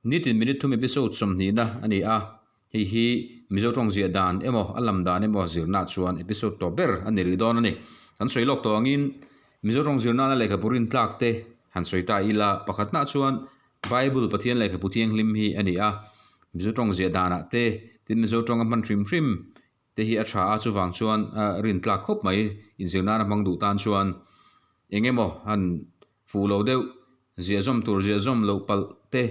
nitin minute thum episode som ni na ani a hi mizo tong zia dan emo alam dan emo zirna chuan episode to ber ani ri don ani kan soilok to angin mizo tong zirna na lekha purin tlak te han soita ila pakhatna chuan bible pathian lekha puthiang hlim hi ani a mizo tong zia dana te tin mizo tong man hrim te hi a tha a chuwang chuan rin tlak khop mai in zirna na mangdu tan chuan engemo han fulo deuh zia zom tur zia zom lo pal te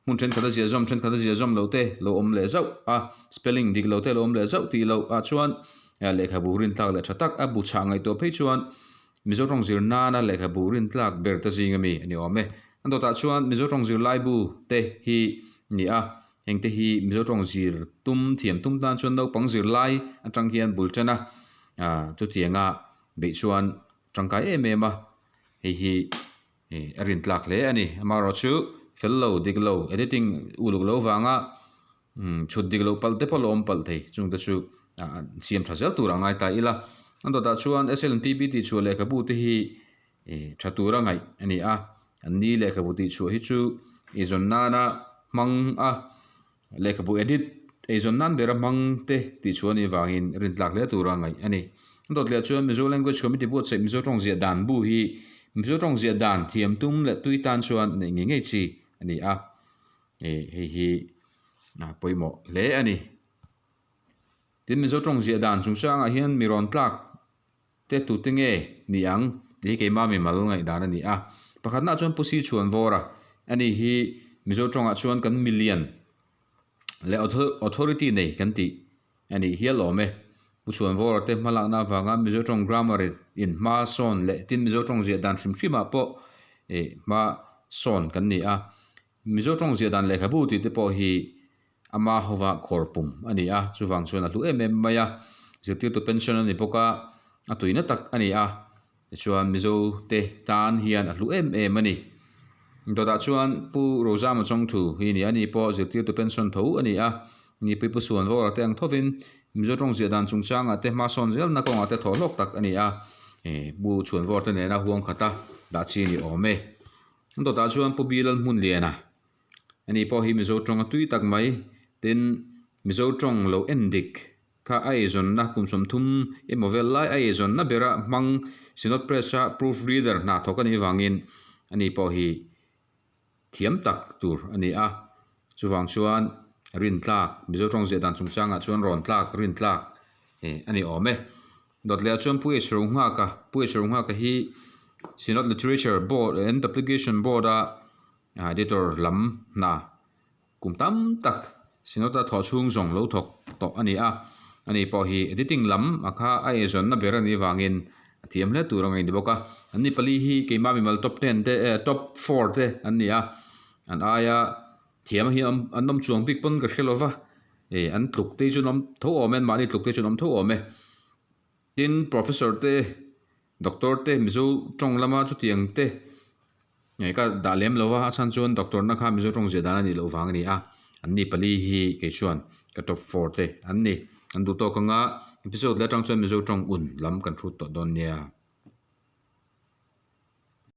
mun chen khada zia zom lo te lo om le zau a spelling dik lo te lo om le zau ti lo a chuan lekha burin tlak le thatak a bu cha ngai to phei chuan mizo tong zir na na lekha burin tlak ber ta zingami ani ome ando ta chuan mizo tong zir lai bu te hi ni a hengte hi mizo tong zir tum thiam tum tan chuan no pang zir lai atang hian bulchana chu tianga be chuan tangkai em a hi arin tlak le ani amaro chu fellow diglo editing uluk lo wanga chut diglo palte polom palte chungta chu siam thazel tura ngai ta ila ando da chuan SLPBT chu le ka bu te hi thatura ngai ani a anni le ka bu ti chu hi chu izon nana mang a le ka bu edit izon nan bera mang te ti chuan i wangin rin tlak le tura ngai ani ando le chuan Mizo language committee board se mizo tong zia dan bu hi mizo tong zia dan thiam tum le tuitan chuan nge nge chi ani a hi na poimo le ani tin mizo tong zia dan chung sang a hian miron tlak te tu tinge ni ang ni ke ma mi mal ngai dan ani a pakhatna chuan pusi chuan vora ani hi mizo tong a chuan kan million le authority nei kan ti ani hialome puchuan vora te malak na wanga mizo tong grammar in ma son le tin mizo tong zia dan hrim po ma son kan ni a mizo tong zia dan lekha bu ti te po hi ama hova korpum ani a chuwang chuan a hlu em maya zirtir tu pension ani poka atuina tak ani a chuan mizo te tan hian a hlu em ani doda chuan pu roza ma chong thu hi ni ani po zirtir tu pension tho ani a ni pe pusuan vora te ang thovin mizo tong zia dan chung chang ate ma son zel na kong ate tholok tak ani a bu chuan vor te ne na huang khata da chi ni ome ndo ta chuan pu bilal mun liana ani po hi mizo tong tui tak mai tin mizo tong lo endik kha ai zon na kum som thum e movel lai ai zon na bera mang sinot pressure proofreader na thokani wangin ani po hi thiam tak tur ani a chuwang chuan rin tlak mizo tong zia dan chung changa chuan ron tlak rin tlak ani ome dot le chuan pu hrung ka hi sinot literature board and publication board a editor lam na kum tam tak sinota tho chung zong lo thok to ani a ani po hi editing lam akha ai zon na ber ani wangin thiam le tur ngai diboka ani pali hi keima mi mal top 10 te top 4 te ani a an aya thiam hi anom chuang big pon ka khelova an tluk te chu nom tho omen mani tluk te chu nom tho ome tin professor te doctor te mizo tong lama chu tiang te ngai ka dalem lova achan chuan doctor na kha mizo tong zia dan ani lo wang ani a anni pali hi ke chuan ka top 4 te anni an du to kanga episode le tang chuan mizo tong un lam kan thu to don nia